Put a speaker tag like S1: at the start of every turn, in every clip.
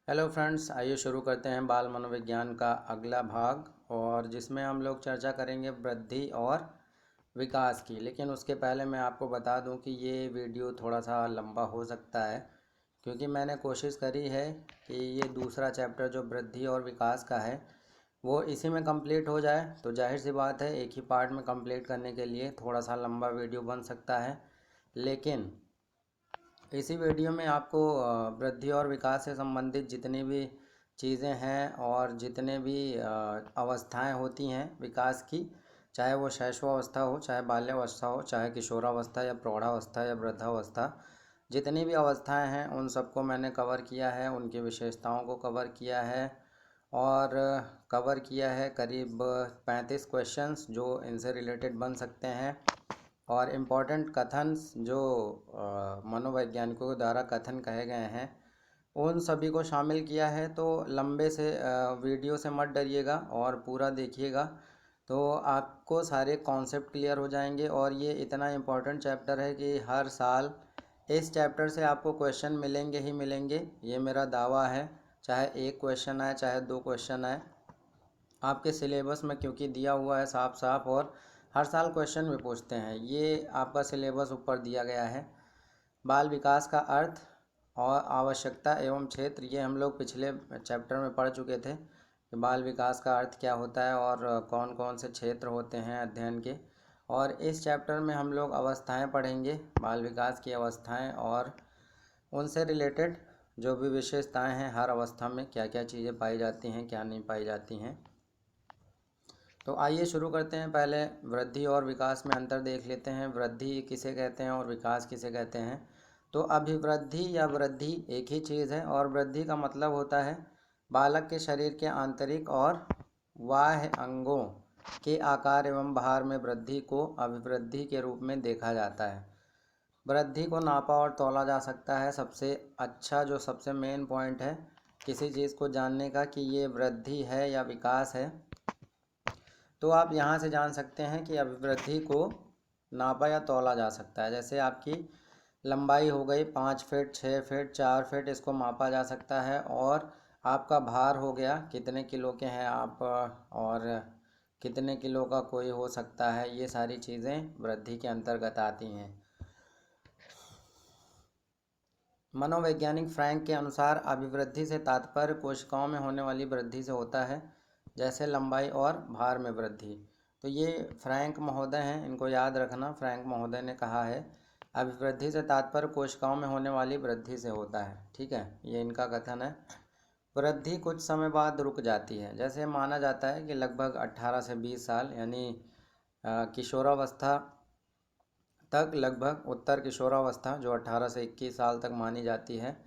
S1: Hello friends, आइए शुरू करते हैं बाल मनोविज्ञान का अगला भाग और जिसमें हम लोग चर्चा करेंगे वृद्धि और विकास की। लेकिन उसके पहले मैं आपको बता दूं कि ये वीडियो थोड़ा सा लंबा हो सकता है, क्योंकि मैंने कोशिश करी है कि ये दूसरा चैप्टर जो वृद्धि और विकास का है वो इसी में कंप्लीट हो जाए। तो जाहिर सी बात है, एक ही पार्ट में कंप्लीट करने के लिए थोड़ा सा लंबा वीडियो बन सकता है। लेकिन इसी वीडियो में आपको वृद्धि और विकास से संबंधित जितनी भी चीज़ें हैं और जितने भी अवस्थाएं होती हैं विकास की, चाहे वो शैशवावस्था हो, चाहे बाल्यावस्था हो, चाहे किशोरावस्था या प्रौढ़ावस्था या वृद्धावस्था, जितनी भी अवस्थाएं हैं उन सबको मैंने कवर किया है, उनकी विशेषताओं को कवर किया है और कवर किया है करीब 35 क्वेश्चंस जो इनसे रिलेटेड बन सकते हैं और इम्पॉर्टेंट कथन जो मनोवैज्ञानिकों द्वारा कथन कहे गए हैं उन सभी को शामिल किया है। तो लंबे से वीडियो से मत डरिएगा और पूरा देखिएगा, तो आपको सारे कॉन्सेप्ट क्लियर हो जाएंगे। और ये इतना इम्पॉर्टेंट चैप्टर है कि हर साल इस चैप्टर से आपको क्वेश्चन मिलेंगे ही मिलेंगे, ये मेरा दावा है। चाहे एक क्वेश्चन आए, चाहे दो क्वेश्चन आए, आपके सिलेबस में क्योंकि दिया हुआ है साफ साफ, और हर साल क्वेश्चन भी पूछते हैं, ये आपका सिलेबस ऊपर दिया गया है। बाल विकास का अर्थ और आवश्यकता एवं क्षेत्र, ये हम लोग पिछले चैप्टर में पढ़ चुके थे कि बाल विकास का अर्थ क्या होता है और कौन कौन से क्षेत्र होते हैं अध्ययन के। और इस चैप्टर में हम लोग अवस्थाएं पढ़ेंगे, बाल विकास की अवस्थाएं और उनसे रिलेटेड जो भी विशेषताएं हैं, हर अवस्था में क्या क्या चीज़ें पाई जाती हैं, क्या नहीं पाई जाती हैं। तो आइए शुरू करते हैं। पहले वृद्धि और विकास में अंतर देख लेते हैं। वृद्धि किसे कहते हैं और विकास किसे कहते हैं। तो अभिवृद्धि या वृद्धि एक ही चीज़ है, और वृद्धि का मतलब होता है बालक के शरीर के आंतरिक और बाह्य अंगों के आकार एवं भार में वृद्धि को अभिवृद्धि के रूप में देखा जाता है। वृद्धि को नापा और तौला जा सकता है। सबसे अच्छा जो सबसे मेन पॉइंट है किसी चीज़ को जानने का कि ये वृद्धि है या विकास है, तो आप यहाँ से जान सकते हैं कि अभिवृद्धि को नापा या तौला जा सकता है। जैसे आपकी लंबाई हो गई 5 फीट, 6 फीट, 4 फीट, इसको मापा जा सकता है। और आपका भार हो गया, कितने किलो के हैं आप और कितने किलो का कोई हो सकता है, ये सारी चीज़ें वृद्धि के अंतर्गत आती हैं। मनोवैज्ञानिक फ्रैंक के अनुसार अभिवृद्धि से तात्पर्य कोशिकाओं में होने वाली वृद्धि से होता है, जैसे लंबाई और भार में वृद्धि। तो ये फ्रैंक महोदय हैं, इनको याद रखना। फ्रैंक महोदय ने कहा है अभिवृद्धि से तात्पर्य कोशिकाओं में होने वाली वृद्धि से होता है। ठीक है, ये इनका कथन है। वृद्धि कुछ समय बाद रुक जाती है। जैसे माना जाता है कि लगभग 18 से 20 साल यानी किशोरावस्था तक, लगभग उत्तर किशोरावस्था जो 18 से 21 साल तक मानी जाती है,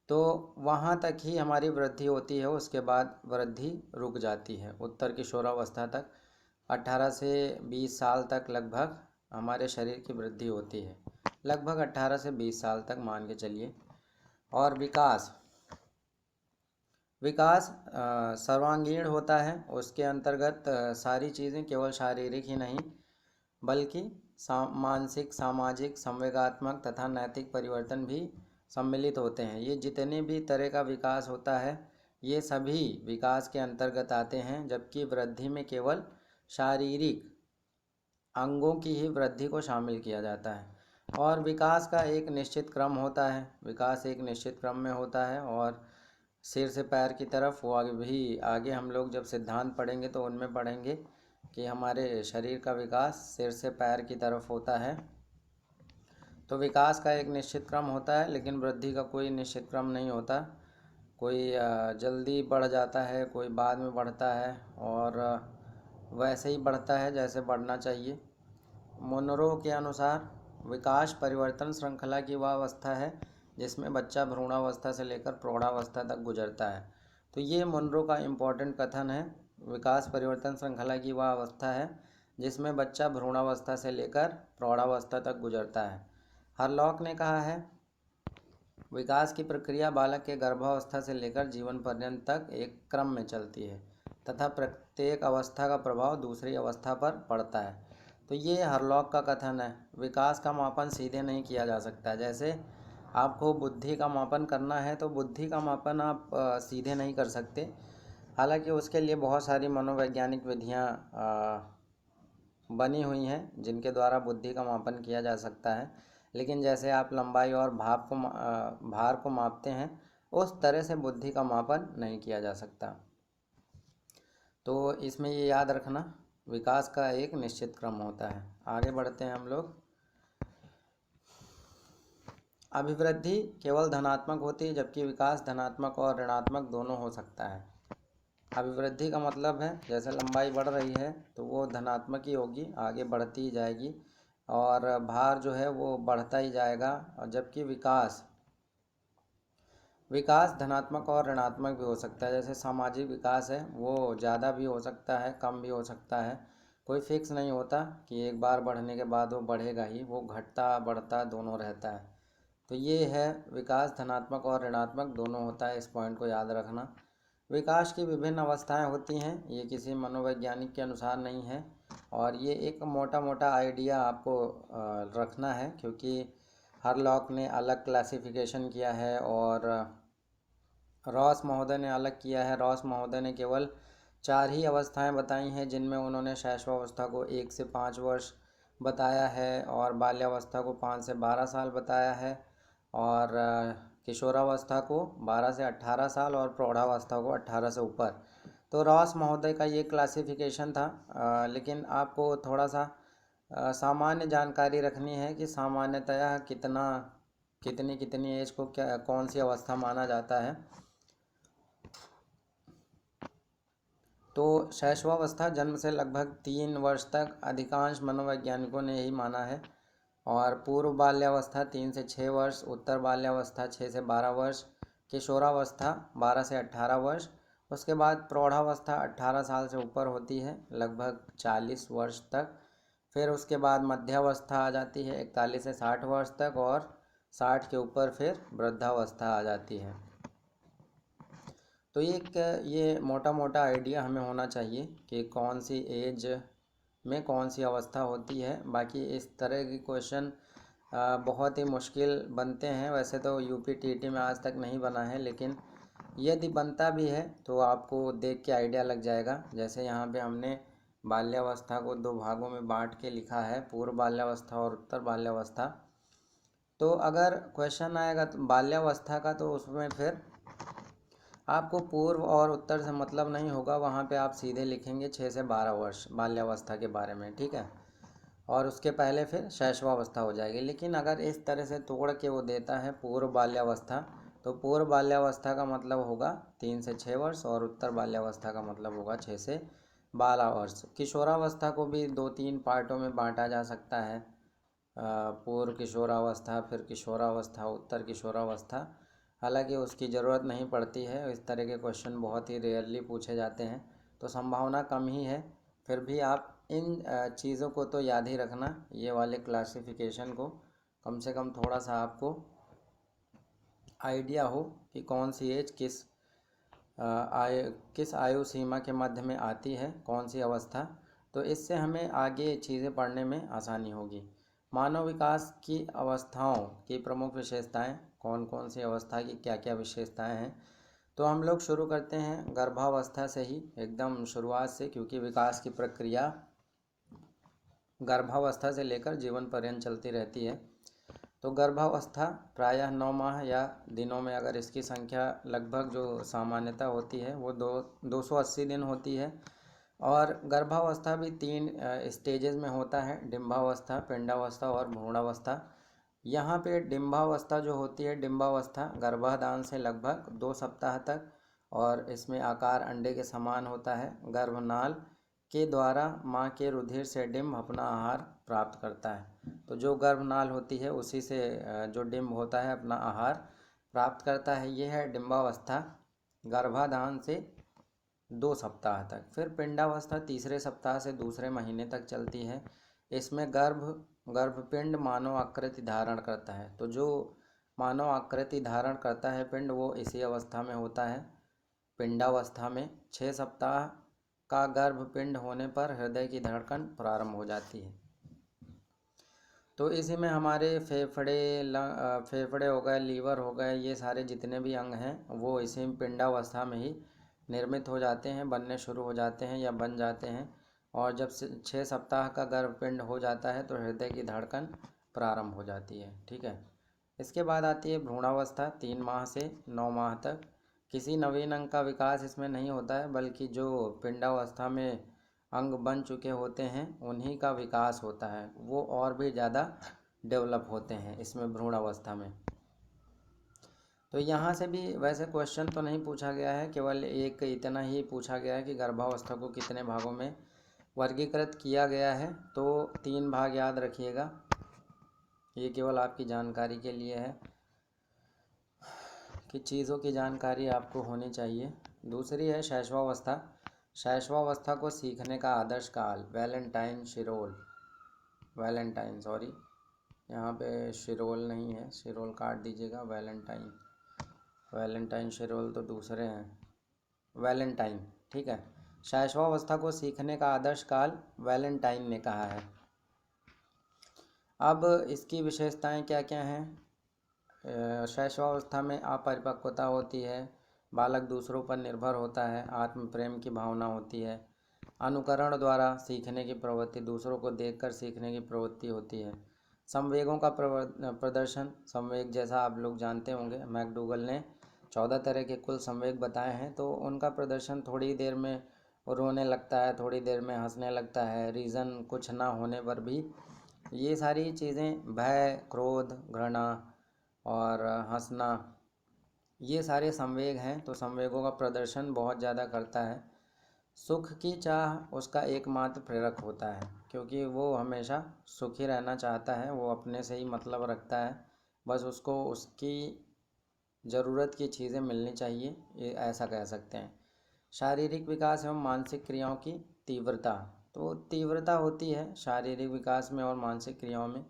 S1: तो वहाँ तक ही हमारी वृद्धि होती है। उसके बाद वृद्धि रुक जाती है। उत्तर किशोरावस्था तक 18 से 20 साल तक लगभग हमारे शरीर की वृद्धि होती है, लगभग 18 से 20 साल तक मान के चलिए। और विकास विकास सर्वांगीण होता है। उसके अंतर्गत सारी चीज़ें केवल शारीरिक ही नहीं बल्कि मानसिक, सामाजिक, संवेगात्मक तथा नैतिक परिवर्तन भी सम्मिलित होते हैं। ये जितने भी तरह का विकास होता है ये सभी विकास के अंतर्गत आते हैं, जबकि वृद्धि में केवल शारीरिक अंगों की ही वृद्धि को शामिल किया जाता है। और विकास का एक निश्चित क्रम होता है, विकास एक निश्चित क्रम में होता है। और सिर से पैर की तरफ वो आगे हम लोग जब सिद्धांत पढ़ेंगे तो उनमें पढ़ेंगे कि हमारे शरीर का विकास सिर से पैर की तरफ होता है। तो विकास का एक निश्चित क्रम होता है, लेकिन वृद्धि का कोई निश्चित क्रम नहीं होता। कोई जल्दी बढ़ जाता है, कोई बाद में बढ़ता है, और वैसे ही बढ़ता है जैसे बढ़ना चाहिए। मुनरो के अनुसार विकास परिवर्तन श्रृंखला की वह अवस्था है जिसमें बच्चा भ्रूणावस्था से लेकर प्रौढ़ावस्था तक गुजरता है। तो ये मुनरो का इम्पोर्टेंट कथन है। विकास परिवर्तन श्रृंखला की वह अवस्था है जिसमें बच्चा भ्रूणावस्था से लेकर प्रौढ़ावस्था तक गुजरता है। हरलॉक ने कहा है विकास की प्रक्रिया बालक के गर्भावस्था से लेकर जीवन पर्यंत तक एक क्रम में चलती है तथा प्रत्येक अवस्था का प्रभाव दूसरी अवस्था पर पड़ता है। तो ये हरलॉक का कथन है। विकास का मापन सीधे नहीं किया जा सकता। जैसे आपको बुद्धि का मापन करना है तो बुद्धि का मापन आप सीधे नहीं कर सकते। हालांकि उसके लिए बहुत सारी मनोवैज्ञानिक विधियाँ बनी हुई हैं जिनके द्वारा बुद्धि का मापन किया जा सकता है। लेकिन जैसे आप लंबाई और भार को मापते हैं, उस तरह से बुद्धि का मापन नहीं किया जा सकता। तो इसमें ये याद रखना, विकास का एक निश्चित क्रम होता है। आगे बढ़ते हैं हम लोग। अभिवृद्धि केवल धनात्मक होती है, जबकि विकास धनात्मक और ऋणात्मक दोनों हो सकता है। अभिवृद्धि का मतलब है जैसे लंबाई बढ़ रही है तो वो धनात्मक ही होगी, आगे बढ़ती ही जाएगी, और भार जो है वो बढ़ता ही जाएगा। और जबकि विकास धनात्मक और ऋणात्मक भी हो सकता है। जैसे सामाजिक विकास है वो ज़्यादा भी हो सकता है, कम भी हो सकता है, कोई फिक्स नहीं होता कि एक बार बढ़ने के बाद वो बढ़ेगा ही, वो घटता बढ़ता दोनों रहता है। तो ये है, विकास धनात्मक और ऋणात्मक दोनों होता है, इस पॉइंट को याद रखना। विकास की विभिन्न अवस्थाएं होती हैं, ये किसी मनोवैज्ञानिक के अनुसार नहीं है, और ये एक मोटा मोटा आइडिया आपको रखना है, क्योंकि हरलॉक ने अलग क्लासिफिकेशन किया है और रॉस महोदय ने अलग किया है। रॉस महोदय ने केवल 4 ही अवस्थाएं बताई हैं, जिनमें उन्होंने शैशवावस्था को 1 से 5 वर्ष बताया है, और बाल्यावस्था को 5 से 12 साल बताया है, और किशोरावस्था को 12 से 18 साल, और प्रौढ़ावस्था को 18 से ऊपर। तो रॉस महोदय का ये क्लासिफिकेशन था। लेकिन आपको थोड़ा सा सामान्य जानकारी रखनी है कि सामान्यतया कितनी एज को क्या कौन सी अवस्था माना जाता है। तो शैशवावस्था जन्म से लगभग 3 वर्ष तक अधिकांश मनोवैज्ञानिकों ने यही माना है, और पूर्व बाल्यावस्था 3 से 6 वर्ष, उत्तर बाल्यावस्था 6 से 12 वर्ष, किशोरावस्था 12 से 18 वर्ष, उसके बाद प्रौढ़ावस्था 18 साल से ऊपर होती है, लगभग 40 वर्ष तक। फिर उसके बाद मध्यावस्था आ जाती है 41 से 60 वर्ष तक, और 60 के ऊपर फिर वृद्धावस्था आ जाती है। तो ये मोटा मोटा आइडिया हमें होना चाहिए कि कौन सी एज में कौन सी अवस्था होती है। बाकी इस तरह के क्वेश्चन बहुत ही मुश्किल बनते हैं। वैसे तो यूपीटीटी में आज तक नहीं बना है, लेकिन यदि बनता भी है तो आपको देख के आइडिया लग जाएगा। जैसे यहाँ पे हमने बाल्यावस्था को 2 भागों में बांट के लिखा है, पूर्व बाल्यावस्था और उत्तर बाल्यावस्था। तो अगर क्वेश्चन आएगा तो बाल्यावस्था का, तो उसमें फिर आपको पूर्व और उत्तर से मतलब नहीं होगा, वहाँ पे आप सीधे लिखेंगे 6 से 12 वर्ष बाल्यावस्था के बारे में, ठीक है, और उसके पहले फिर शैशवावस्था हो जाएगी। लेकिन अगर इस तरह से तोड़ के वो देता है पूर्व बाल्यावस्था, तो पूर्व बाल्यावस्था का मतलब होगा 3 से 6 वर्ष, और उत्तर बाल्यावस्था का मतलब होगा 6 से 12 वर्ष। किशोरावस्था को भी 2-3 पार्टों में बांटा जा सकता है, पूर्व किशोरावस्था, फिर किशोरावस्था, उत्तर किशोरावस्था। हालांकि उसकी ज़रूरत नहीं पड़ती है, इस तरह के क्वेश्चन बहुत ही रेयरली पूछे जाते हैं, तो संभावना कम ही है। फिर भी आप इन चीज़ों को तो याद ही रखना, ये वाले क्लासिफिकेशन को, कम से कम थोड़ा सा आपको आइडिया हो कि कौन सी एज किस आयु सीमा के मध्य में आती है, कौन सी अवस्था। तो इससे हमें आगे चीज़ें पढ़ने में आसानी होगी। मानव विकास की अवस्थाओं की प्रमुख विशेषताएं, कौन कौन सी अवस्था की क्या क्या विशेषताएं हैं। तो हम लोग शुरू करते हैं गर्भावस्था से ही, एकदम शुरुआत से, क्योंकि विकास की प्रक्रिया गर्भावस्था से लेकर जीवन पर्यंत चलती रहती है। तो गर्भावस्था प्रायः 9 माह या दिनों में, अगर इसकी संख्या लगभग जो सामान्यता होती है वो 280 दिन होती है। और गर्भावस्था भी 3 स्टेजेस में होता है, डिम्बावस्था, पिंडावस्था और भ्रूणावस्था। यहाँ पे डिम्बावस्था जो होती है, डिम्बावस्था गर्भाधान से लगभग 2 सप्ताह तक, और इसमें आकार अंडे के समान होता है। गर्भनाल के द्वारा माँ के रुधिर से डिम्ब अपना आहार प्राप्त करता है। तो जो गर्भनाल होती है उसी से जो डिम्ब होता है अपना आहार प्राप्त करता है। यह है डिम्बावस्था, गर्भाधान से 2 सप्ताह तक। फिर पिंडावस्था तीसरे सप्ताह से दूसरे महीने तक चलती है। इसमें गर्भपिंड मानव आकृति धारण करता है। तो जो मानव आकृति धारण करता है पिंड, वो इसी अवस्था में होता है, पिंडावस्था में। 6 सप्ताह का गर्भपिंड होने पर हृदय की धड़कन प्रारंभ हो जाती है। तो इसी में हमारे फेफड़े हो गए, लीवर हो गए, ये सारे जितने भी अंग हैं वो इसी पिंडावस्था में ही निर्मित हो जाते हैं, बनने शुरू हो जाते हैं या बन जाते हैं। और जब 6 सप्ताह का गर्भपिंड हो जाता है तो हृदय की धड़कन प्रारंभ हो जाती है। ठीक है। इसके बाद आती है भ्रूणावस्था। 3 माह से 9 माह तक किसी नवीन अंग का विकास इसमें नहीं होता है, बल्कि जो पिंडावस्था में अंग बन चुके होते हैं उन्हीं का विकास होता है, वो और भी ज़्यादा डेवलप होते हैं इसमें भ्रूणावस्था में। तो यहाँ से भी वैसे क्वेश्चन तो नहीं पूछा गया है, केवल एक इतना ही पूछा गया है कि गर्भावस्था को कितने भागों में वर्गीकृत किया गया है। तो 3 भाग याद रखिएगा, ये केवल आपकी जानकारी के लिए है कि चीज़ों की जानकारी आपको होनी चाहिए। दूसरी है शैशवावस्था। शैशवावस्था को सीखने का आदर्श काल। वैलेंटाइन सॉरी, यहाँ पे शिरोल नहीं है, शिरोल काट दीजिएगा। वैलेंटाइन शिरोल तो दूसरे हैं, वैलेंटाइन। ठीक है। शैशवावस्था को सीखने का आदर्श काल वैलेंटाइन ने कहा है। अब इसकी विशेषताएं क्या क्या हैं? शैशवावस्था में अपरिपक्वता होती है, बालक दूसरों पर निर्भर होता है, आत्म प्रेम की भावना होती है, अनुकरण द्वारा सीखने की प्रवृत्ति, दूसरों को देखकर सीखने की प्रवृत्ति होती है, संवेगों का प्रदर्शन। संवेग जैसा आप लोग जानते होंगे, मैकडूगल ने 14 तरह के कुल संवेग बताए हैं। तो उनका प्रदर्शन थोड़ी देर में रोने लगता है, थोड़ी देर में हंसने लगता है, रीज़न कुछ ना होने पर भी। ये सारी चीज़ें, भय, क्रोध, घृणा और हंसना, ये सारे संवेग हैं। तो संवेगों का प्रदर्शन बहुत ज़्यादा करता है। सुख की चाह उसका एकमात्र प्रेरक होता है, क्योंकि वो हमेशा सुखी रहना चाहता है, वो अपने से ही मतलब रखता है, बस उसको उसकी ज़रूरत की चीज़ें मिलनी चाहिए, ये ऐसा कह सकते हैं। शारीरिक विकास एवं मानसिक क्रियाओं की तीव्रता। तो तीव्रता होती है शारीरिक विकास में और मानसिक क्रियाओं में।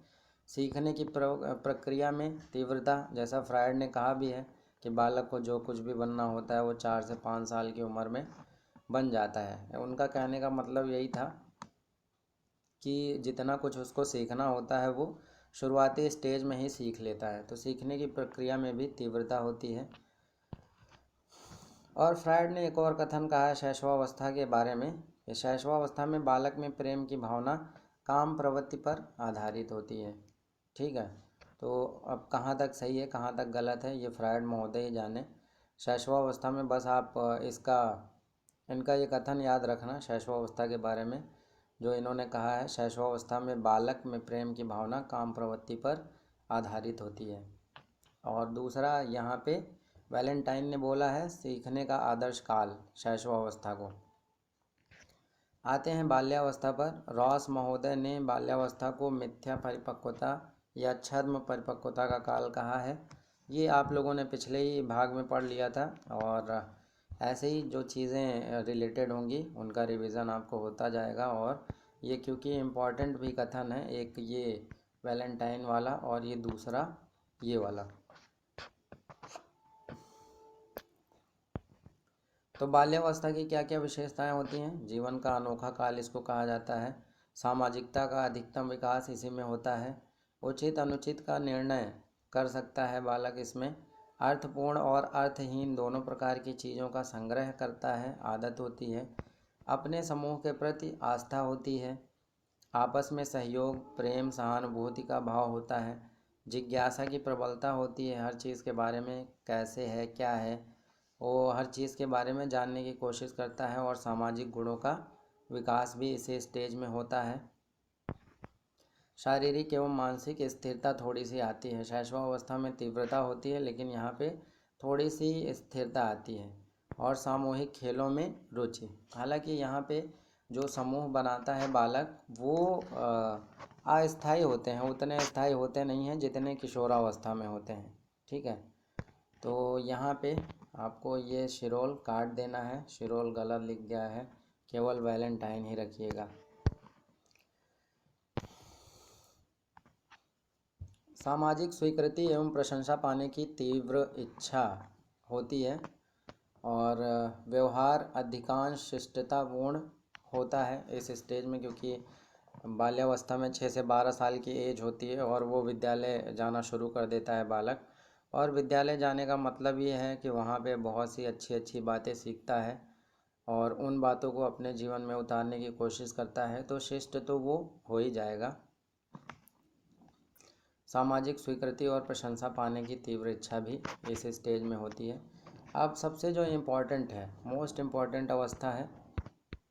S1: सीखने की प्रक्रिया में तीव्रता, जैसा फ्रायड ने कहा भी है कि बालक को जो कुछ भी बनना होता है वो 4 से 5 साल की उम्र में बन जाता है। उनका कहने का मतलब यही था कि जितना कुछ उसको सीखना होता है वो शुरुआती स्टेज में ही सीख लेता है। तो सीखने की प्रक्रिया में भी तीव्रता होती है। और फ्रायड ने एक और कथन कहा है शैशवावस्था के बारे में कि शैशवावस्था में बालक में प्रेम की भावना काम प्रवृत्ति पर आधारित होती है। ठीक है। तो अब कहाँ तक सही है कहाँ तक गलत है ये फ्रायड महोदय ही जाने। शैशवावस्था में बस आप इनका ये कथन याद रखना शैशवावस्था के बारे में, जो इन्होंने कहा है शैशवावस्था में बालक में प्रेम की भावना काम प्रवृत्ति पर आधारित होती है। और दूसरा यहाँ पे वैलेंटाइन ने बोला है सीखने का आदर्श काल शैशवावस्था को। आते हैं बाल्यावस्था पर। रॉस महोदय ने बाल्यावस्था को मिथ्या परिपक्वता या छद्म परिपक्वता का काल कहा है। ये आप लोगों ने पिछले ही भाग में पढ़ लिया था, और ऐसे ही जो चीज़ें रिलेटेड होंगी उनका रिवीजन आपको होता जाएगा। और ये क्योंकि इम्पॉर्टेंट भी कथन है, एक ये वैलेंटाइन वाला और ये दूसरा ये वाला। तो बाल्यावस्था की क्या क्या विशेषताएं होती हैं? जीवन का अनोखा काल इसको कहा जाता है। सामाजिकता का अधिकतम विकास इसी में होता है। उचित अनुचित का निर्णय कर सकता है बालक इसमें। अर्थपूर्ण और अर्थहीन दोनों प्रकार की चीज़ों का संग्रह करता है, आदत होती है। अपने समूह के प्रति आस्था होती है। आपस में सहयोग, प्रेम, सहानुभूति का भाव होता है। जिज्ञासा की प्रबलता होती है, हर चीज़ के बारे में कैसे है क्या है वो हर चीज़ के बारे में जानने की कोशिश करता है। और सामाजिक गुणों का विकास भी इसी स्टेज में होता है। शारीरिक एवं मानसिक स्थिरता थोड़ी सी आती है। शैशवावस्था में तीव्रता होती है, लेकिन यहाँ पे थोड़ी सी स्थिरता आती है। और सामूहिक खेलों में रुचि। हालांकि यहाँ पे जो समूह बनाता है बालक वो अस्थायी होते हैं, उतने स्थायी होते नहीं हैं जितने किशोरावस्था में होते हैं। ठीक है। तो यहाँ पे आपको ये शिरोल काट देना है, शिरोल गलत लिख गया है, केवल वैलेंटाइन ही रखिएगा। सामाजिक स्वीकृति एवं प्रशंसा पाने की तीव्र इच्छा होती है। और व्यवहार अधिकांश शिष्टतापूर्ण होता है इस स्टेज में, क्योंकि बाल्यावस्था में 6 से 12 साल की एज होती है और वो विद्यालय जाना शुरू कर देता है बालक। और विद्यालय जाने का मतलब ये है कि वहाँ पे बहुत सी अच्छी अच्छी बातें सीखता है और उन बातों को अपने जीवन में उतारने की कोशिश करता है, तो शिष्ट तो वो हो ही जाएगा। सामाजिक स्वीकृति और प्रशंसा पाने की तीव्र इच्छा भी इस स्टेज में होती है। अब सबसे जो इम्पोर्टेंट है, मोस्ट इम्पॉर्टेंट अवस्था है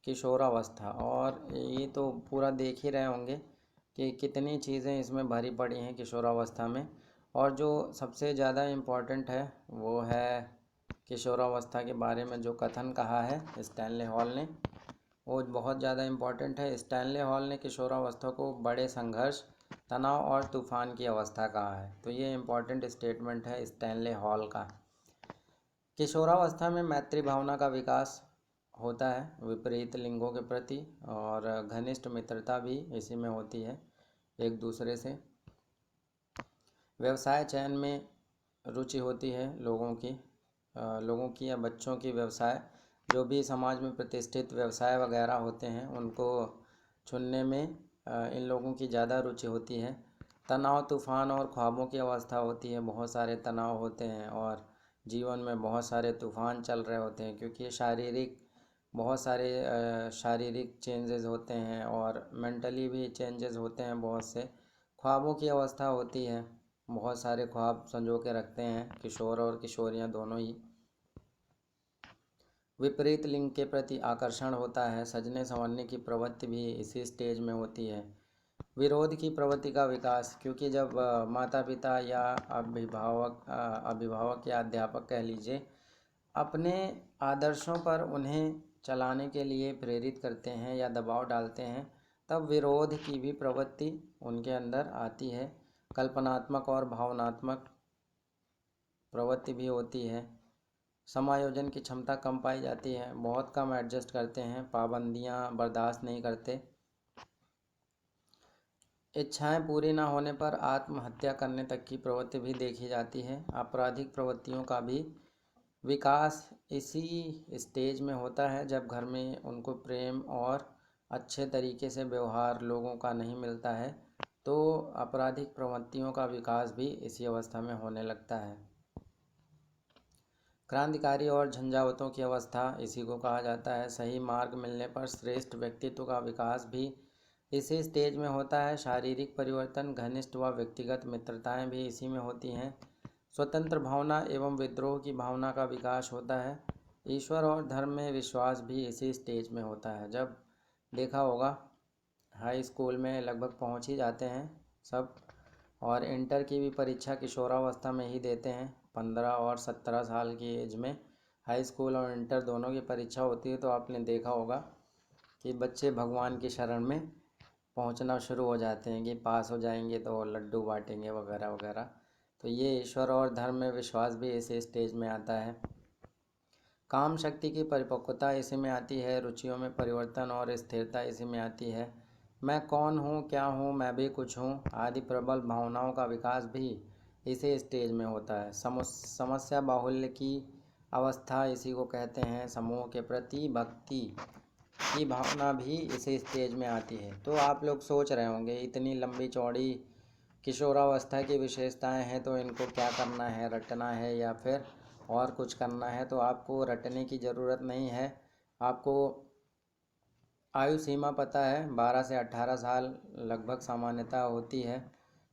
S1: किशोरावस्था। और ये तो पूरा देख ही रहे होंगे कि कितनी चीज़ें इसमें भरी पड़ी हैं किशोरावस्था में। और जो सबसे ज़्यादा इम्पोर्टेंट है वो है किशोरावस्था के बारे में जो कथन कहा है स्टैनले हॉल ने, वो बहुत ज़्यादा इम्पोर्टेंट है। स्टैनले हॉल ने किशोरावस्था को बड़े संघर्ष, तनाव और तूफान की अवस्था कहा है। तो ये इम्पोर्टेंट स्टेटमेंट है स्टैनले हॉल का। किशोरावस्था में मैत्री भावना का विकास होता है विपरीत लिंगों के प्रति, और घनिष्ठ मित्रता भी इसी में होती है एक दूसरे से। व्यवसाय चयन में रुचि होती है लोगों की या बच्चों की। व्यवसाय जो भी समाज में प्रतिष्ठित व्यवसाय वगैरह होते हैं उनको चुनने में इन लोगों की ज़्यादा रुचि होती है। तनाव, तूफान और ख्वाबों की अवस्था होती है। बहुत सारे तनाव होते हैं और जीवन में बहुत सारे तूफान चल रहे होते हैं, क्योंकि बहुत सारे शारीरिक चेंजेस होते हैं और मेंटली भी चेंजेस होते हैं बहुत से। ख्वाबों की अवस्था होती है, बहुत सारे ख्वाब संजो के रखते हैं किशोर और किशोरियां दोनों ही। विपरीत लिंग के प्रति आकर्षण होता है। सजने संवरने की प्रवृत्ति भी इसी स्टेज में होती है। विरोध की प्रवृत्ति का विकास, क्योंकि जब माता पिता या अभिभावक या अध्यापक कह लीजिए अपने आदर्शों पर उन्हें चलाने के लिए प्रेरित करते हैं या दबाव डालते हैं, तब विरोध की भी प्रवृत्ति उनके अंदर आती है। कल्पनात्मक और भावनात्मक प्रवृत्ति भी होती है। समायोजन की क्षमता कम पाई जाती है, बहुत कम एडजस्ट करते हैं, पाबंदियां बर्दाश्त नहीं करते। इच्छाएं पूरी न होने पर आत्महत्या करने तक की प्रवृत्ति भी देखी जाती है। आपराधिक प्रवृत्तियों का भी विकास इसी स्टेज में होता है जब घर में उनको प्रेम और अच्छे तरीके से व्यवहार लोगों का नहीं मिलता है, तो आपराधिक प्रवृत्तियों का विकास भी इसी अवस्था में होने लगता है। क्रांतिकारी और झंझावातों की अवस्था इसी को कहा जाता है। सही मार्ग मिलने पर श्रेष्ठ व्यक्तित्व का विकास भी इसी स्टेज में होता है। शारीरिक परिवर्तन, घनिष्ठ व व्यक्तिगत मित्रताएं भी इसी में होती हैं। स्वतंत्र भावना एवं विद्रोह की भावना का विकास होता है। ईश्वर और धर्म में विश्वास भी इसी स्टेज में होता है। जब देखा होगा हाई स्कूल में लगभग पहुंच ही जाते हैं सब, और इंटर की भी परीक्षा किशोरावस्था में ही देते हैं। 15 और 17 साल की एज में हाई स्कूल और इंटर दोनों की परीक्षा होती है। तो आपने देखा होगा कि बच्चे भगवान की शरण में पहुंचना शुरू हो जाते हैं कि पास हो जाएंगे तो लड्डू बांटेंगे वगैरह वगैरह। तो ये ईश्वर और धर्म में विश्वास भी इसी स्टेज में आता है। काम शक्ति की परिपक्वता इसी में आती है। रुचियों में परिवर्तन और स्थिरता इसी में आती है। मैं कौन हूँ, क्या हूँ, मैं भी कुछ हूँ आदि प्रबल भावनाओं का विकास भी इसी स्टेज में होता है। समस्या बाहुल्य की अवस्था इसी को कहते हैं। समूह के प्रति भक्ति की भावना भी इसी स्टेज में आती है। तो आप लोग सोच रहे होंगे इतनी लंबी चौड़ी किशोरावस्था की विशेषताएं हैं तो इनको क्या करना है, रटना है या फिर और कुछ करना है। तो आपको रटने की ज़रूरत नहीं है। आपको आयु सीमा पता है, 12 से 18 साल लगभग सामान्यता होती है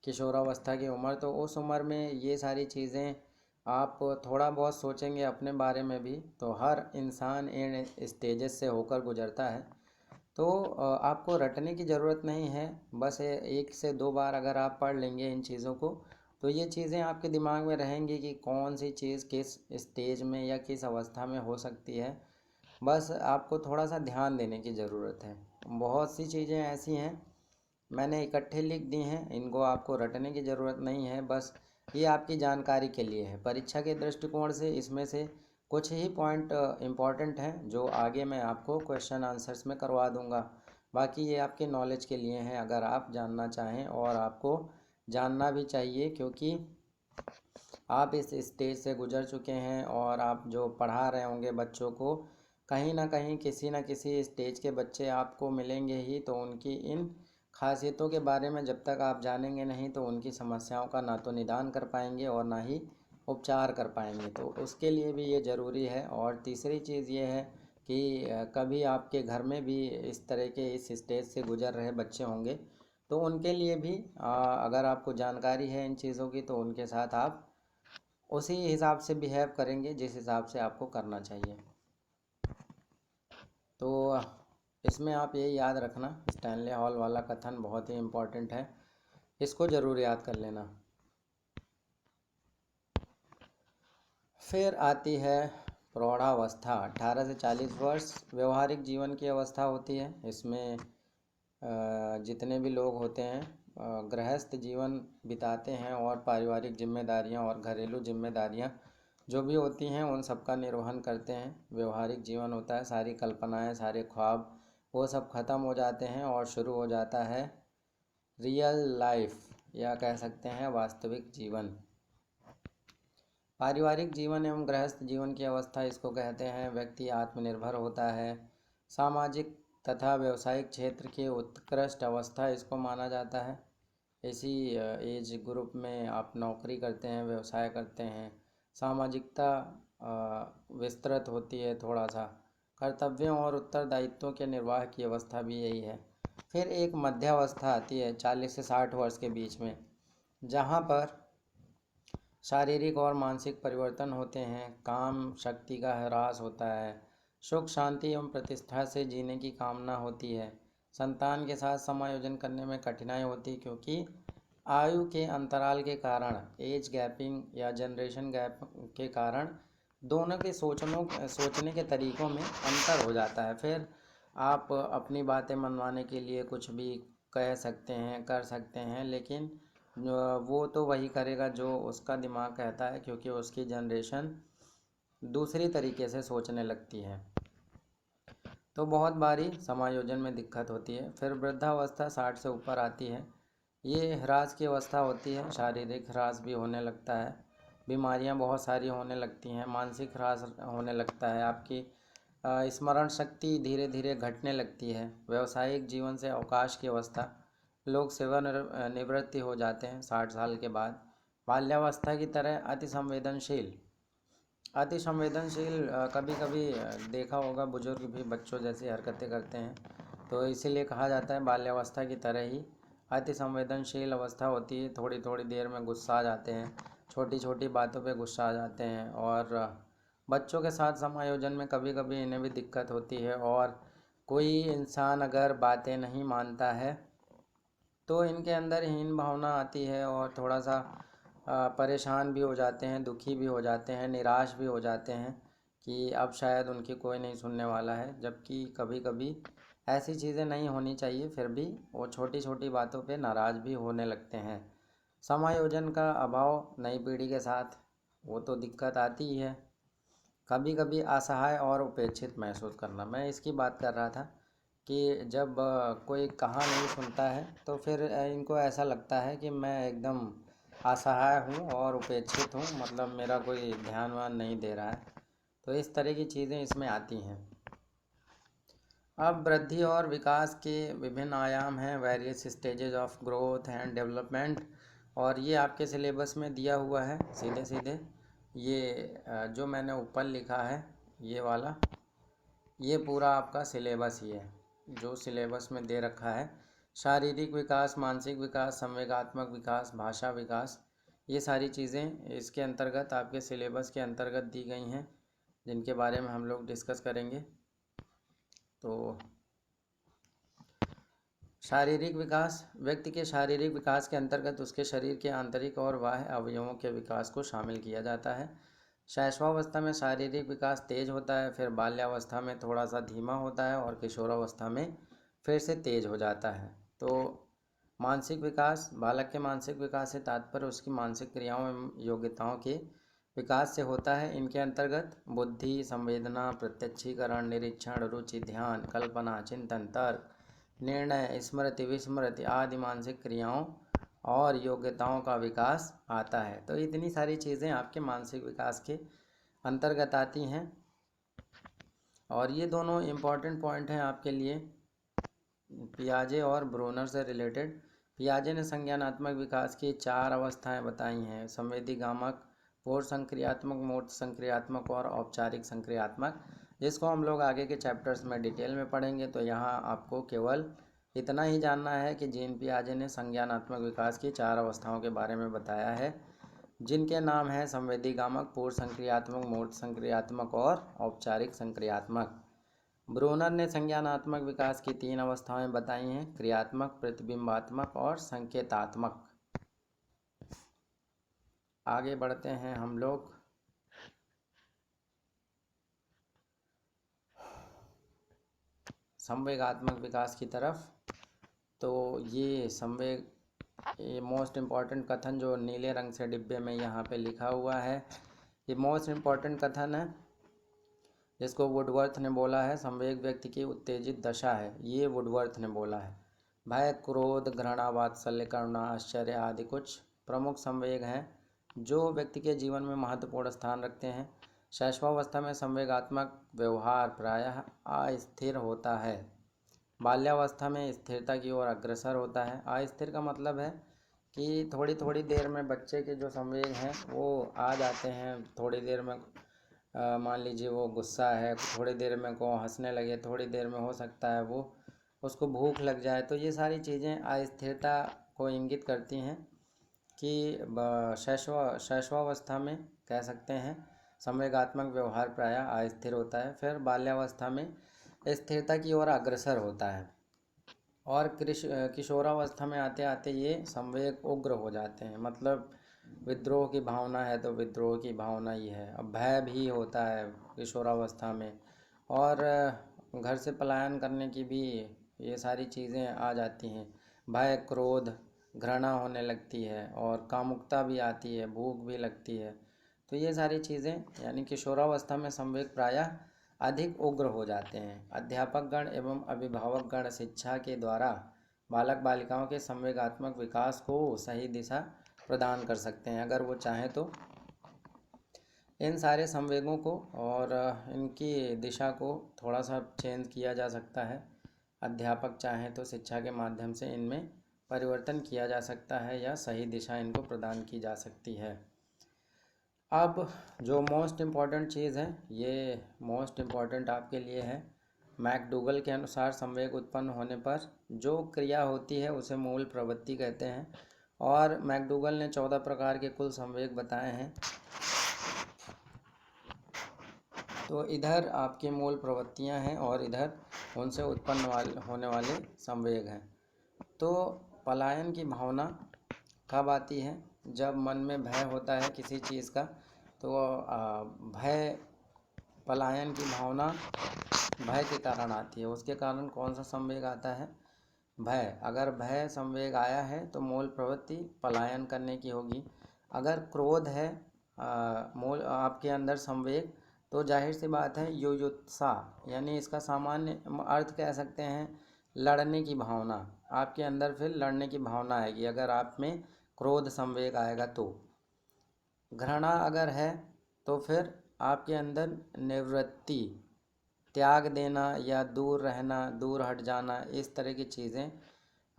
S1: किशोरावस्था की उम्र। तो उस उम्र में ये सारी चीज़ें आप थोड़ा बहुत सोचेंगे अपने बारे में भी, तो हर इंसान इन स्टेजेस से होकर गुजरता है। तो आपको रटने की ज़रूरत नहीं है। बस 1 से 2 बार अगर आप पढ़ लेंगे इन चीज़ों को, तो ये चीज़ें आपके दिमाग में रहेंगी कि कौन सी चीज़ किस स्टेज में या किस अवस्था में हो सकती है। बस आपको थोड़ा सा ध्यान देने की ज़रूरत है। बहुत सी चीज़ें ऐसी हैं मैंने इकट्ठे लिख दी हैं, इनको आपको रटने की ज़रूरत नहीं है। बस ये आपकी जानकारी के लिए है। परीक्षा के दृष्टिकोण से इसमें से कुछ ही पॉइंट इम्पॉर्टेंट हैं जो आगे मैं आपको क्वेश्चन आंसर्स में करवा दूंगा। बाकी ये आपके नॉलेज के लिए हैं, अगर आप जानना चाहें, और आपको जानना भी चाहिए क्योंकि आप इस स्टेज से गुजर चुके हैं और आप जो पढ़ा रहे होंगे बच्चों को, कहीं ना कहीं किसी न किसी स्टेज के बच्चे आपको मिलेंगे ही। तो उनकी इन खासियतों के बारे में जब तक आप जानेंगे नहीं तो उनकी समस्याओं का ना तो निदान कर पाएंगे और ना ही उपचार कर पाएंगे। तो उसके लिए भी ये ज़रूरी है। और तीसरी चीज़ ये है कि कभी आपके घर में भी इस तरह के इस स्टेज से गुजर रहे बच्चे होंगे, तो उनके लिए भी अगर आपको जानकारी है इन चीज़ों की तो उनके साथ आप उसी हिसाब से बिहेव करेंगे जिस हिसाब से आपको करना चाहिए। तो इसमें आप ये याद रखना, स्टैनले हॉल वाला कथन बहुत ही इम्पोर्टेंट है, इसको ज़रूर याद कर लेना। फिर आती है प्रौढ़ावस्था। 18 से 40 वर्ष व्यवहारिक जीवन की अवस्था होती है। इसमें जितने भी लोग होते हैं गृहस्थ जीवन बिताते हैं और पारिवारिक जिम्मेदारियां और घरेलू जिम्मेदारियां जो भी होती हैं उन सब का निर्वहन करते हैं। व्यवहारिक जीवन होता है, सारी कल्पनाएं, सारे ख्वाब वो सब ख़त्म हो जाते हैं और शुरू हो जाता है रियल लाइफ, या कह सकते हैं वास्तविक जीवन। पारिवारिक जीवन एवं गृहस्थ जीवन की अवस्था इसको कहते हैं। व्यक्ति आत्मनिर्भर होता है। सामाजिक तथा व्यावसायिक क्षेत्र की उत्कृष्ट अवस्था इसको माना जाता है। इसी एज ग्रुप में आप नौकरी करते हैं, व्यवसाय करते हैं, सामाजिकता विस्तृत होती है थोड़ा सा, कर्तव्यों और उत्तरदायित्वों के निर्वाह की अवस्था भी यही है। फिर एक मध्यावस्था आती है 40 से 60 वर्ष के बीच में, जहाँ पर शारीरिक और मानसिक परिवर्तन होते हैं, काम शक्ति का ह्रास होता है, सुख शांति एवं प्रतिष्ठा से जीने की कामना होती है। संतान के साथ समायोजन करने में कठिनाई होती क्योंकि आयु के अंतराल के कारण, एज गैपिंग या जनरेशन गैप के कारण दोनों के सोचने के तरीक़ों में अंतर हो जाता है। फिर आप अपनी बातें मनवाने के लिए कुछ भी कह सकते हैं, कर सकते हैं, लेकिन वो तो वही करेगा जो उसका दिमाग कहता है, क्योंकि उसकी जनरेशन दूसरी तरीके से सोचने लगती है। तो बहुत बारी समायोजन में दिक्कत होती है। फिर वृद्धावस्था 60 से ऊपर आती है। ये ह्रास की अवस्था होती है, शारीरिक ह्रास भी होने लगता है, बीमारियां बहुत सारी होने लगती हैं, मानसिक ह्रास होने लगता है, आपकी स्मरण शक्ति धीरे धीरे घटने लगती है। व्यावसायिक जीवन से अवकाश की अवस्था, लोग सेवानिवृत्ति हो जाते हैं 60 साल के बाद। बाल्यावस्था की तरह अति संवेदनशील कभी कभी देखा होगा बुजुर्ग भी बच्चों जैसी हरकतें करते हैं, तो इसीलिए कहा जाता है बाल्यावस्था की तरह ही अति संवेदनशील अवस्था होती है। थोड़ी थोड़ी देर में गुस्सा आ जाते हैं, छोटी छोटी बातों पे गुस्सा आ जाते हैं, और बच्चों के साथ समायोजन में कभी कभी इन्हें भी दिक्कत होती है। और कोई इंसान अगर बातें नहीं मानता है तो इनके अंदर हीन भावना आती है और थोड़ा सा परेशान भी हो जाते हैं, दुखी भी हो जाते हैं, निराश भी हो जाते हैं कि अब शायद उनकी कोई नहीं सुनने वाला है। जबकि कभी कभी ऐसी चीज़ें नहीं होनी चाहिए, फिर भी वो छोटी छोटी बातों पे नाराज़ भी होने लगते हैं। समायोजन का अभाव नई पीढ़ी के साथ, वो तो दिक्कत आती ही है। कभी कभी असहाय और उपेक्षित महसूस करना, मैं इसकी बात कर रहा था कि जब कोई कहा नहीं सुनता है तो फिर इनको ऐसा लगता है कि मैं एकदम असहाय हूँ और उपेक्षित हूँ, मतलब मेरा कोई ध्यान वान नहीं दे रहा है। तो इस तरह की चीज़ें इसमें आती हैं। अब वृद्धि और विकास के विभिन्न आयाम हैं, various stages of growth and development, और ये आपके सिलेबस में दिया हुआ है सीधे सीधे। ये जो मैंने ऊपर लिखा है ये वाला, ये पूरा आपका सिलेबस ही है जो सिलेबस में दे रखा है। शारीरिक विकास, मानसिक विकास, संवेगात्मक विकास, भाषा विकास, ये सारी चीज़ें इसके अंतर्गत आपके सिलेबस के अंतर्गत दी गई हैं, जिनके बारे में हम लोग डिस्कस करेंगे। तो शारीरिक विकास, व्यक्ति के शारीरिक विकास के अंतर्गत उसके शरीर के आंतरिक और बाह्य अवयवों के विकास को शामिल किया जाता है। शैशवावस्था में शारीरिक विकास तेज होता है, फिर बाल्यावस्था में थोड़ा सा धीमा होता है और किशोरावस्था में फिर से तेज हो जाता है। तो मानसिक विकास, बालक के मानसिक विकास से तात्पर्य उसकी मानसिक क्रियाओं एवं योग्यताओं के विकास से होता है। इनके अंतर्गत बुद्धि, संवेदना, प्रत्यक्षीकरण, निरीक्षण, रुचि, ध्यान, कल्पना, चिंतन, तर्क, निर्णय, स्मृति, विस्मृति आदि मानसिक क्रियाओं और योग्यताओं का विकास आता है। तो इतनी सारी चीज़ें आपके मानसिक विकास के अंतर्गत आती हैं, और ये दोनों इम्पॉर्टेंट पॉइंट हैं आपके लिए। पियाजे और ब्रोनर से रिलेटेड। पियाजे ने संज्ञानात्मक विकास की 4 अवस्थाएं बताई हैं: संवेदीगामक, पूर्व संक्रियात्मक, मूर्त संक्रियात्मक और औपचारिक संक्रियात्मक, जिसको हम लोग आगे के चैप्टर्स में डिटेल में पढ़ेंगे। तो यहाँ आपको केवल इतना ही जानना है कि जीन पियाजे ने संज्ञानात्मक विकास की 4 अवस्थाओं के बारे में बताया है, जिनके नाम हैं संवेदीगामक, पूर्व संक्रियात्मक, मूर्त संक्रियात्मक और औपचारिक संक्रियात्मक। ब्रूनर ने संज्ञानात्मक विकास की 3 अवस्थाएं बताई हैं: क्रियात्मक, प्रतिबिंबात्मक और संकेतात्मक। आगे बढ़ते हैं हम लोग संवेगात्मक विकास की तरफ। तो ये मोस्ट इम्पॉर्टेंट कथन जो नीले रंग से डिब्बे में यहाँ पे लिखा हुआ है, ये मोस्ट इम्पॉर्टेंट कथन है, जिसको वुडवर्थ ने बोला है। संवेग व्यक्ति की उत्तेजित दशा है, ये वुडवर्थ ने बोला है। भय, क्रोध, घृणा, वात्सल्य, करुणा, आश्चर्य आदि कुछ प्रमुख संवेग हैं जो व्यक्ति के जीवन में महत्वपूर्ण स्थान रखते हैं। शैशवावस्था में संवेगात्मक व्यवहार प्रायः अस्थिर होता है। बाल्यावस्था में स्थिरता की ओर अग्रसर होता है। अस्थिर का मतलब है कि थोड़ी थोड़ी देर में बच्चे के जो संवेग हैं वो आ जाते हैं। थोड़ी देर में मान लीजिए वो गुस्सा है, थोड़ी देर में को हंसने लगे, थोड़ी देर में हो सकता है वो उसको भूख लग जाए। तो ये सारी चीज़ें अस्थिरता को इंगित करती हैं कि शैशवावस्था में कह सकते हैं संवेगात्मक व्यवहार प्रायः अस्थिर होता है। फिर बाल्यावस्था में स्थिरता की ओर अग्रसर होता है और किशोरावस्था में आते आते ये संवेग उग्र हो जाते हैं। मतलब विद्रोह की भावना है तो विद्रोह की भावना ही है। अब भय भी होता है किशोरावस्था में, और घर से पलायन करने की भी ये सारी चीज़ें आ जाती हैं। भय, क्रोध, घृणा होने लगती है और कामुकता भी आती है, भूख भी लगती है। तो ये सारी चीज़ें यानी किशोरावस्था में संवेग प्रायः अधिक उग्र हो जाते हैं। अध्यापक गण एवं अभिभावक गण शिक्षा के द्वारा बालक बालिकाओं के संवेगात्मक विकास को सही दिशा प्रदान कर सकते हैं। अगर वो चाहें तो इन सारे संवेगों को और इनकी दिशा को थोड़ा सा चेंज किया जा सकता है। अध्यापक चाहें तो शिक्षा के माध्यम से इनमें परिवर्तन किया जा सकता है या सही दिशा इनको प्रदान की जा सकती है। अब जो मोस्ट इम्पॉर्टेंट चीज़ है, ये मोस्ट इम्पॉर्टेंट आपके लिए है। मैकडूगल के अनुसार संवेग उत्पन्न होने पर जो क्रिया होती है उसे मूल प्रवृत्ति कहते हैं। और मैकडूगल ने 14 प्रकार के कुल संवेग बताए हैं। तो इधर आपकी मूल प्रवृत्तियां हैं और इधर उनसे उत्पन्न होने वाले संवेग हैं। तो पलायन की भावना कब आती है? जब मन में भय होता है किसी चीज़ का, तो भय, पलायन की भावना भय के कारण आती है। उसके कारण कौन सा संवेग आता है? भय। अगर भय संवेग आया है तो मूल प्रवृत्ति पलायन करने की होगी। अगर क्रोध है मूल आपके अंदर संवेग, तो जाहिर सी बात है युयुत्सा, यानी इसका सामान्य अर्थ कह सकते हैं लड़ने की भावना। आपके अंदर फिर लड़ने की भावना आएगी अगर आप में क्रोध संवेग आएगा तो। घृणा अगर है तो फिर आपके अंदर निवृत्ति, त्याग देना या दूर रहना, दूर हट जाना, इस तरह की चीज़ें।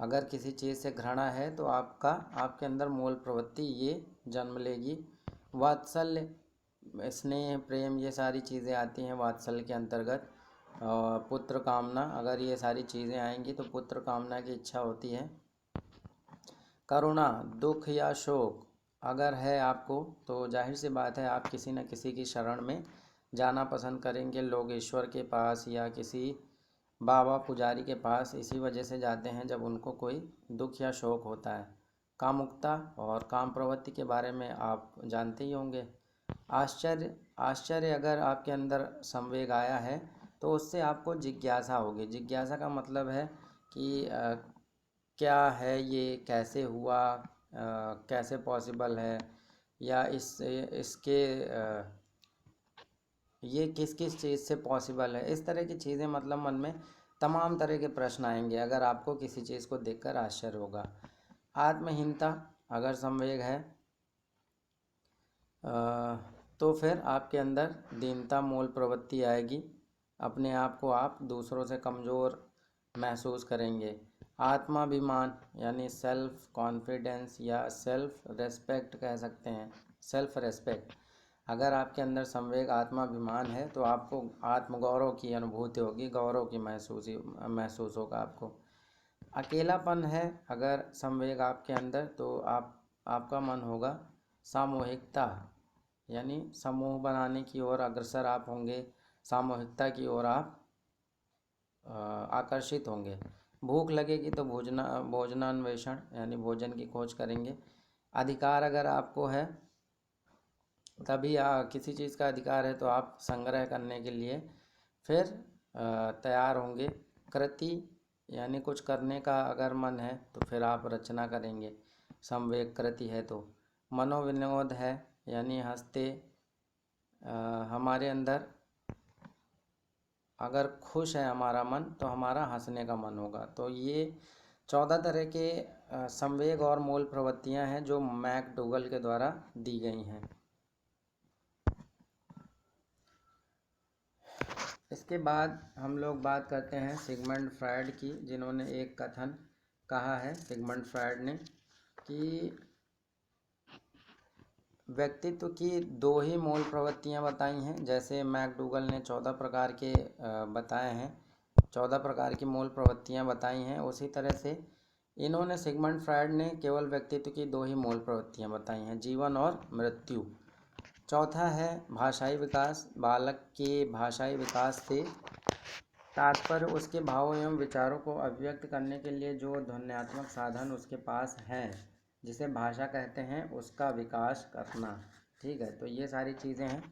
S1: अगर किसी चीज़ से घृणा है तो आपके अंदर मूल प्रवृत्ति ये जन्म लेगी। वात्सल्य, स्नेह, प्रेम, ये सारी चीज़ें आती हैं वात्सल्य के अंतर्गत। पुत्र कामना, अगर ये सारी चीज़ें आएंगी तो पुत्र कामना की इच्छा होती है। करुणा, दुख या शोक अगर है आपको तो जाहिर सी बात है आप किसी न किसी की शरण में जाना पसंद करेंगे। लोग ईश्वर के पास या किसी बाबा पुजारी के पास इसी वजह से जाते हैं जब उनको कोई दुख या शोक होता है। कामुकता और काम प्रवृत्ति के बारे में आप जानते ही होंगे। आश्चर्य अगर आपके अंदर संवेग आया है तो उससे आपको जिज्ञासा होगी। जिज्ञासा का मतलब है कि क्या है ये, कैसे हुआ, कैसे पॉसिबल है, या इसके ये किस किस चीज़ से पॉसिबल है। इस तरह की चीज़ें, मतलब मन में तमाम तरह के प्रश्न आएंगे अगर आपको किसी चीज़ को देखकर आश्चर्य होगा। आत्महीनता अगर संवेग है तो फिर आपके अंदर दीनता मूल प्रवृत्ति आएगी। अपने आप को आप दूसरों से कमज़ोर महसूस करेंगे। आत्माभिमान यानी सेल्फ कॉन्फिडेंस या सेल्फ रेस्पेक्ट कह सकते हैं, सेल्फ रेस्पेक्ट। अगर आपके अंदर संवेग आत्माभिमान है तो आपको आत्मगौरव की अनुभूति होगी, गौरव की महसूस होगा आपको। अकेलापन है अगर संवेग आपके अंदर, तो आपका मन होगा सामूहिकता, यानी समूह बनाने की ओर अग्रसर आप होंगे, सामूहिकता की ओर आप आकर्षित होंगे। भूख लगेगी तो भोजनान्वेषण यानी भोजन की खोज करेंगे। अधिकार अगर आपको है तभी किसी चीज़ का अधिकार है तो आप संग्रह करने के लिए फिर तैयार होंगे। कृति यानी कुछ करने का अगर मन है तो फिर आप रचना करेंगे, संवेग कृति है तो। मनोविनोद है यानी हंसते, हमारे अंदर अगर खुश है हमारा मन तो हमारा हंसने का मन होगा। तो ये 14 तरह के संवेग और मूल प्रवृत्तियां हैं जो मैकडूगल के द्वारा दी गई हैं। इसके बाद हम लोग बात करते हैं सिगमंड फ्रायड की, जिन्होंने एक कथन कहा है, सिगमंड फ्रायड ने, कि व्यक्तित्व की 2 ही मूल प्रवृत्तियां बताई हैं। जैसे मैकडूगल ने 14 प्रकार के बताए हैं, 14 प्रकार की मूल प्रवृत्तियां बताई हैं, उसी तरह से इन्होंने सिगमंड फ्रायड ने केवल व्यक्तित्व की 2 ही मूल प्रवृत्तियां बताई हैं, जीवन और मृत्यु। चौथा है भाषाई विकास। बालक के भाषाई विकास से तात्पर्य उसके भावों एवं विचारों को अभिव्यक्त करने के लिए जो ध्वन्यात्मक साधन उसके पास हैं, जिसे भाषा कहते हैं, उसका विकास करना। ठीक है, तो ये सारी चीज़ें हैं।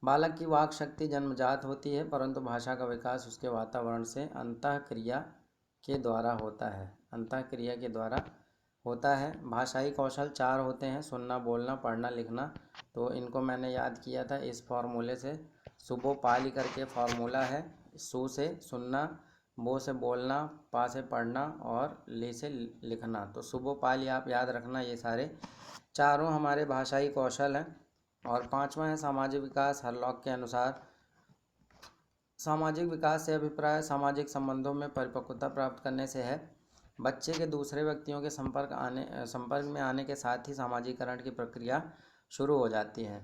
S1: बालक की वाक शक्ति जन्मजात होती है, परंतु भाषा का विकास उसके वातावरण से अंतःक्रिया के द्वारा होता है, अंतःक्रिया के द्वारा होता है। भाषाई कौशल 4 होते हैं, सुनना, बोलना, पढ़ना, लिखना। तो इनको मैंने याद किया था इस फॉर्मूले से। सुबो पाली करके फॉर्मूला है, सु से सुनना, बो से बोलना, पा से पढ़ना और ले से लिखना। तो सुबो पाली आप याद रखना, ये सारे चारों हमारे भाषाई कौशल हैं। और 5वां है सामाजिक विकास। हरलॉक के अनुसार सामाजिक विकास से अभिप्राय सामाजिक संबंधों में परिपक्वता प्राप्त करने से है। बच्चे के दूसरे व्यक्तियों के संपर्क में आने के साथ ही सामाजिकरण की प्रक्रिया शुरू हो जाती है।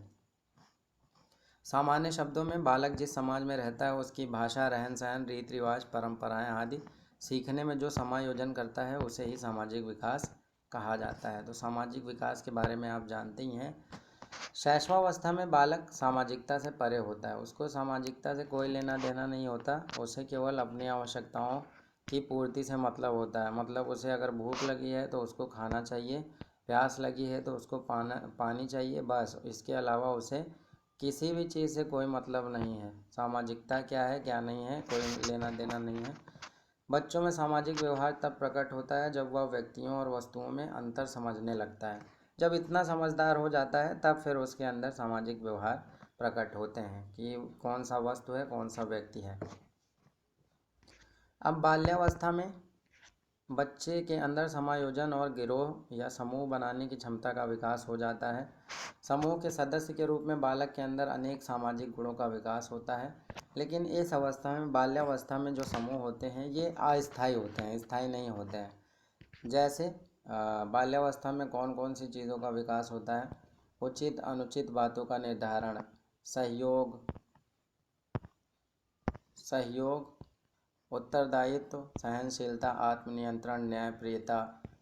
S1: सामान्य शब्दों में बालक जिस समाज में रहता है उसकी भाषा, रहन सहन, रीति रिवाज, परंपराएं आदि सीखने में जो समायोजन करता है उसे ही सामाजिक विकास कहा जाता है। तो सामाजिक विकास के बारे में आप जानते ही हैं। शैशवावस्था में बालक सामाजिकता से परे होता है, उसको सामाजिकता से कोई लेना देना नहीं होता, उसे केवल अपनी आवश्यकताओं की पूर्ति से मतलब होता है। मतलब उसे अगर भूख लगी है तो उसको खाना चाहिए, प्यास लगी है तो उसको पानी चाहिए, बस। इसके अलावा उसे किसी भी चीज़ से कोई मतलब नहीं है। सामाजिकता क्या है क्या नहीं है कोई लेना देना नहीं है। बच्चों में सामाजिक व्यवहार तब प्रकट होता है जब वह व्यक्तियों और वस्तुओं में अंतर समझने लगता है। जब इतना समझदार हो जाता है तब फिर उसके अंदर सामाजिक व्यवहार प्रकट होते हैं कि कौन सा वस्तु है, कौन सा व्यक्ति है। अब बाल्यावस्था में बच्चे के अंदर समायोजन और गिरोह या समूह बनाने की क्षमता का विकास हो जाता है। समूह के सदस्य के रूप में बालक के अंदर अनेक सामाजिक गुणों का विकास होता है। लेकिन इस अवस्था में, बाल्यावस्था में जो समूह होते हैं ये अस्थायी होते हैं, स्थायी नहीं होते हैं। जैसे बाल्यावस्था में कौन कौन सी चीज़ों का विकास होता है? उचित अनुचित बातों का निर्धारण, सहयोग, उत्तरदायित्व, सहनशीलता, आत्मनियंत्रण, न्यायप्रियता,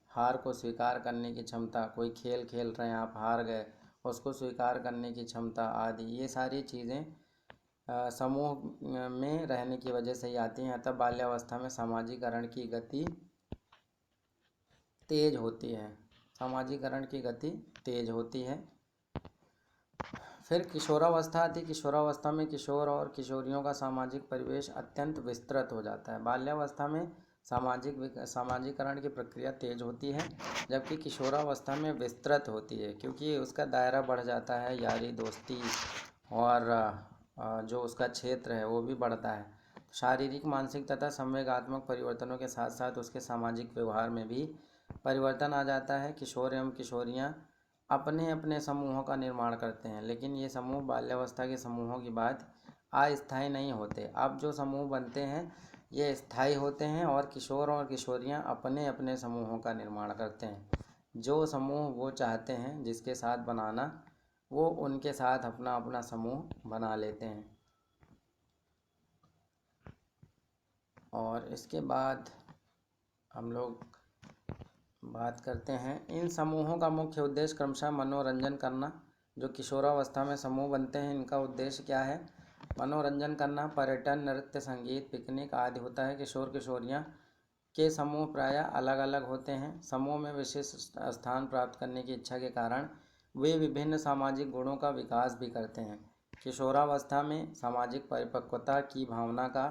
S1: हार को स्वीकार करने की क्षमता। कोई खेल खेल रहे हैं, आप हार गए, उसको स्वीकार करने की क्षमता आदि। ये सारी चीज़ें समूह में रहने की वजह से ही आती हैं। अतः बाल्यावस्था में सामाजिकरण की गति तेज होती है, सामाजिकरण की गति तेज होती है। फिर किशोरावस्था आती। किशोरावस्था में किशोर और किशोरियों का सामाजिक परिवेश अत्यंत विस्तृत हो जाता है। बाल्यावस्था में सामाजिकरण की प्रक्रिया तेज होती है, जबकि किशोरावस्था में विस्तृत होती है, क्योंकि उसका दायरा बढ़ जाता है, यारी दोस्ती और जो उसका क्षेत्र है वो भी बढ़ता है। शारीरिक, मानसिक तथा संवेगात्मक परिवर्तनों के साथ साथ उसके सामाजिक व्यवहार में भी परिवर्तन आ जाता है। किशोर एवं किशोरियाँ अपने अपने समूहों का निर्माण करते हैं, लेकिन ये समूह बाल्यावस्था के समूहों की बात अस्थायी नहीं होते। अब जो समूह बनते हैं ये स्थायी होते हैं और किशोर और किशोरियां अपने अपने समूहों का निर्माण करते हैं। जो समूह वो चाहते हैं जिसके साथ बनाना, वो उनके साथ अपना अपना समूह बना लेते हैं। और इसके बाद हम लोग बात करते हैं, इन समूहों का मुख्य उद्देश्य क्रमशः मनोरंजन करना। जो किशोरावस्था में समूह बनते हैं, इनका उद्देश्य क्या है? मनोरंजन करना, पर्यटन, नृत्य, संगीत, पिकनिक आदि होता है। किशोर किशोरियां के समूह प्रायः अलग अलग होते हैं। समूह में विशिष्ट स्थान प्राप्त करने की इच्छा के कारण वे विभिन्न सामाजिक गुणों का विकास भी करते हैं। किशोरावस्था में सामाजिक परिपक्वता की भावना का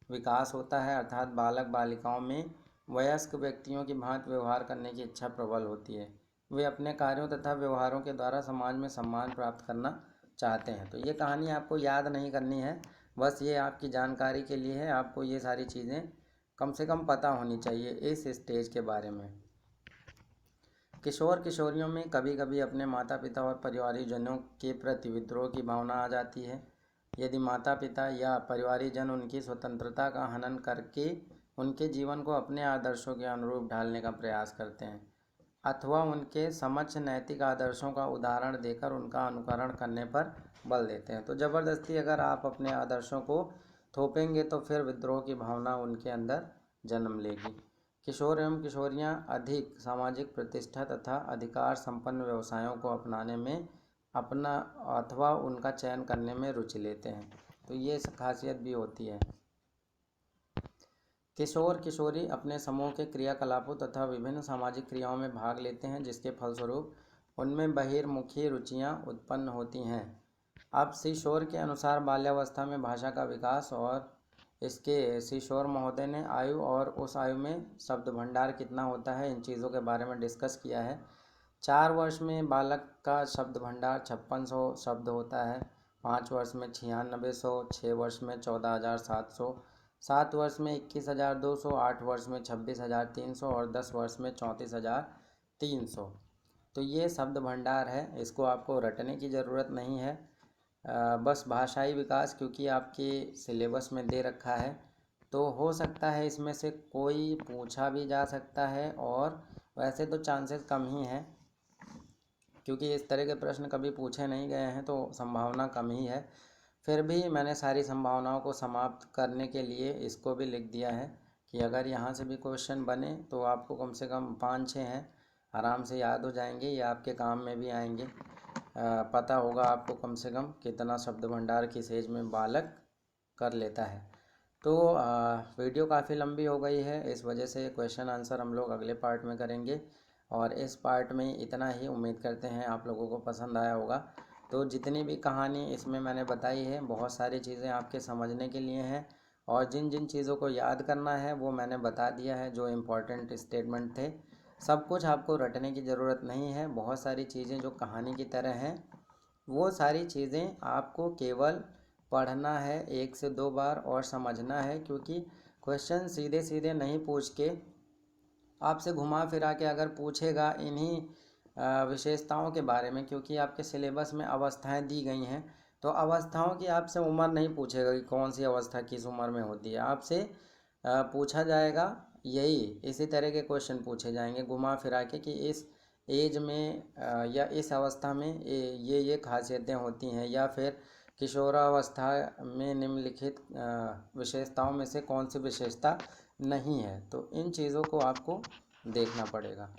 S1: विकास होता है, अर्थात बालक बालिकाओं में वयस्क व्यक्तियों की भांति व्यवहार करने की इच्छा प्रबल होती है। वे अपने कार्यों तथा व्यवहारों के द्वारा समाज में सम्मान प्राप्त करना चाहते हैं। तो ये कहानी आपको याद नहीं करनी है, बस ये आपकी जानकारी के लिए है। आपको ये सारी चीज़ें कम से कम पता होनी चाहिए इस स्टेज के बारे में। किशोर किशोरियों में कभी कभी अपने माता पिता और परिवारीजनों के प्रति विद्रोह की भावना आ जाती है। यदि माता पिता या परिवारीजन उनकी स्वतंत्रता का हनन करके उनके जीवन को अपने आदर्शों के अनुरूप ढालने का प्रयास करते हैं, अथवा उनके समक्ष नैतिक आदर्शों का उदाहरण देकर उनका अनुकरण करने पर बल देते हैं, तो ज़बरदस्ती अगर आप अपने आदर्शों को थोपेंगे तो फिर विद्रोह की भावना उनके अंदर जन्म लेगी। किशोर एवं किशोरियां अधिक सामाजिक प्रतिष्ठा तथा अधिकार संपन्न व्यवसायों को अपनाने में अपना अथवा उनका चयन करने में रुचि लेते हैं। तो ये खासियत भी होती है। किशोर किशोरी अपने समूह के क्रियाकलापों तथा विभिन्न सामाजिक क्रियाओं में भाग लेते हैं, जिसके फलस्वरूप उनमें बहिर्मुखी रुचियां उत्पन्न होती हैं। अब किशोर के अनुसार बाल्यावस्था में भाषा का विकास और इसके किशोर महोदय ने आयु और उस आयु में शब्द भंडार कितना होता है, इन चीज़ों के बारे में डिस्कस किया है। 4 वर्ष में बालक का शब्द भंडार 5600 शब्द होता है, 5 वर्ष में 9600, 6 वर्ष में 14700, 7 वर्ष में 21200, 8 वर्ष में 26300 और 10 वर्ष में 34300। तो ये शब्द भंडार है, इसको आपको रटने की ज़रूरत नहीं है। बस भाषाई विकास क्योंकि आपके सिलेबस में दे रखा है, तो हो सकता है इसमें से कोई पूछा भी जा सकता है, और वैसे तो चांसेस कम ही हैं क्योंकि इस तरह के प्रश्न कभी पूछे नहीं गए हैं, तो संभावना कम ही है। फिर भी मैंने सारी संभावनाओं को समाप्त करने के लिए इसको भी लिख दिया है कि अगर यहाँ से भी क्वेश्चन बने तो आपको कम से कम 5-6 हैं आराम से याद हो जाएंगे, ये आपके काम में भी आएंगे। पता होगा आपको कम से कम कितना शब्द भंडार किस एज में बालक कर लेता है। तो वीडियो काफ़ी लंबी हो गई है, इस वजह से क्वेश्चन आंसर हम लोग अगले पार्ट में करेंगे, और इस पार्ट में इतना ही। उम्मीद करते हैं आप लोगों को पसंद आया होगा। तो जितनी भी कहानी इसमें मैंने बताई है, बहुत सारी चीज़ें आपके समझने के लिए हैं, और जिन जिन चीज़ों को याद करना है वो मैंने बता दिया है, जो इम्पोर्टेंट स्टेटमेंट थे। सब कुछ आपको रटने की ज़रूरत नहीं है। बहुत सारी चीज़ें जो कहानी की तरह हैं, वो सारी चीज़ें आपको केवल पढ़ना है 1 से 2 बार और समझना है, क्योंकि क्वेश्चन सीधे सीधे नहीं पूछ के आपसे घुमा फिरा के अगर पूछेगा इन्हीं विशेषताओं के बारे में, क्योंकि आपके सिलेबस में अवस्थाएं दी गई हैं, तो अवस्थाओं की आपसे उम्र नहीं पूछेगा कि कौन सी अवस्था किस उम्र में होती है। आपसे पूछा जाएगा यही, इसी तरह के क्वेश्चन पूछे जाएंगे घुमा फिरा के कि इस एज में या इस अवस्था में ये खासियतें होती हैं, या फिर किशोरावस्था में निम्नलिखित विशेषताओं में से कौन सी विशेषता नहीं है। तो इन चीज़ों को आपको देखना पड़ेगा।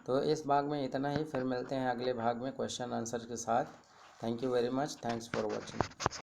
S1: तो इस भाग में इतना ही, फिर मिलते हैं अगले भाग में क्वेश्चन आंसर के साथ। Thank you very much, thanks for watching.